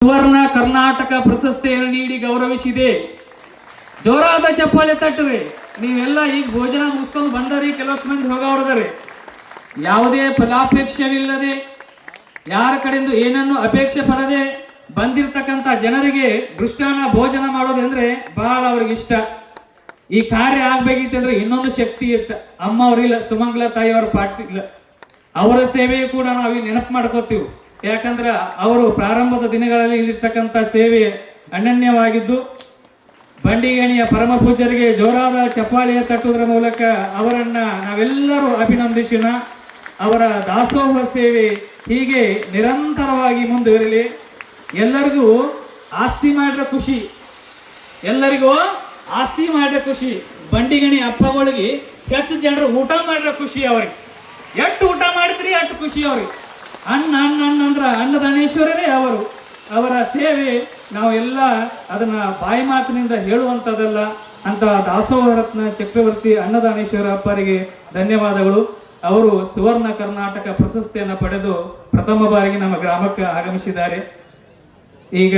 ಸುವರ್ಣ ಕರ್ನಾಟಕ ಪ್ರಶಸ್ತಿಯನ್ನು ನೀಡಿ ಗೌರವಿಸಿದೆ. ಜೋರಾದ ಚಪ್ಪಾಳೆ ತಟ್ಟರೆ. ನೀವೆಲ್ಲ ಈಗ ಭೋಜನ ಮುಗಿಸ್ಕೊಂಡು ಬಂದರಿ, ಕೆಲವಷ್ಟು ಮಂದಿ ಹೋಗವ್ರದಾರೆ. ಯಾವುದೇ ಫಲಾಪೇಕ್ಷವಿಲ್ಲದೆ, ಯಾರ ಕಡೆಯಿಂದ ಏನನ್ನು ಅಪೇಕ್ಷೆ ಪಡದೆ ಬಂದಿರತಕ್ಕಂಥ ಜನರಿಗೆ ಮೃಷ್ಟಾನ್ನ ಭೋಜನ ಮಾಡೋದಂದ್ರೆ ಬಹಳ ಅವ್ರಿಗೆ ಇಷ್ಟ. ಈ ಕಾರ್ಯ ಆಗ್ಬೇಕಿತ್ತಂದ್ರೆ ಇನ್ನೊಂದು ಶಕ್ತಿ ಇತ್ತ. ಅಮ್ಮ ಅವ್ರಿಲ್ಲ, ಸುಮಂಗಲ ತಾಯಿ ಅವರ ಪಾಟಿಲ್ಲ, ಅವರ ಸೇವೆ ಕೂಡ ನಾವು ನೆನಪು ಮಾಡ್ಕೋತೀವಿ. ಯಾಕಂದ್ರೆ ಅವರು ಪ್ರಾರಂಭದ ದಿನಗಳಲ್ಲಿ ಇಲ್ಲಿರ್ತಕ್ಕಂಥ ಸೇವೆ ಅನನ್ಯವಾಗಿದ್ದು, ಬಂಡಿಗಣಿಯ ಪರಮ ಪೂಜ್ಯರಿಗೆ ಜೋರಾದ ಚಪ್ಪಾಳೆಯ ತಟ್ಟುವುದರ ಮೂಲಕ ಅವರನ್ನ ನಾವೆಲ್ಲರೂ ಅಭಿನಂದಿಸೋಣ. ಅವರ ದಾಸೋಹ ಸೇವೆ ಹೀಗೆ ನಿರಂತರವಾಗಿ ಮುಂದುವರಿಲಿ. ಎಲ್ಲರಿಗೂ ಆಸ್ತಿ ಮಾಡಿದ ಖುಷಿ, ಎಲ್ಲರಿಗೂ ಆಸ್ತಿ ಮಾಡಿದ ಖುಷಿ. ಬಂಡಿಗಣಿ ಅಪ್ಪಗಳಿಗೆ ಹೆಚ್ಚು ಜನರು ಊಟ ಮಾಡಿದ ಖುಷಿ. ಅವ್ರಿಗೆ ಎಷ್ಟು ಊಟ ಮಾಡಿದ್ರಿ ಅಷ್ಟು ಖುಷಿ ಅವ್ರಿಗೆ. ಅನ್ನ ಅನ್ನ ಅನ್ನ ಅಂದ್ರೆ ಅನ್ನದಾನೇಶ್ವರರೇ ಅವರು. ಅವರ ಸೇವೆ ನಾವೆಲ್ಲ ಅದನ್ನ ಬಾಯಿ ಮಾತಿನಿಂದ ಹೇಳುವಂಥದ್ದಲ್ಲ. ಅಂತ ದಾಸೋಹ ರತ್ನ ಚಕ್ರವರ್ತಿ ಅನ್ನದಾನೇಶ್ವರ ಅಪ್ಪರಿಗೆ ಧನ್ಯವಾದಗಳು. ಅವರು ಸುವರ್ಣ ಕರ್ನಾಟಕ ಪ್ರಶಸ್ತಿಯನ್ನು ಪಡೆದು ಪ್ರಥಮ ಬಾರಿಗೆ ನಮ್ಮ ಗ್ರಾಮಕ್ಕೆ ಆಗಮಿಸಿದ್ದಾರೆ. ಈಗ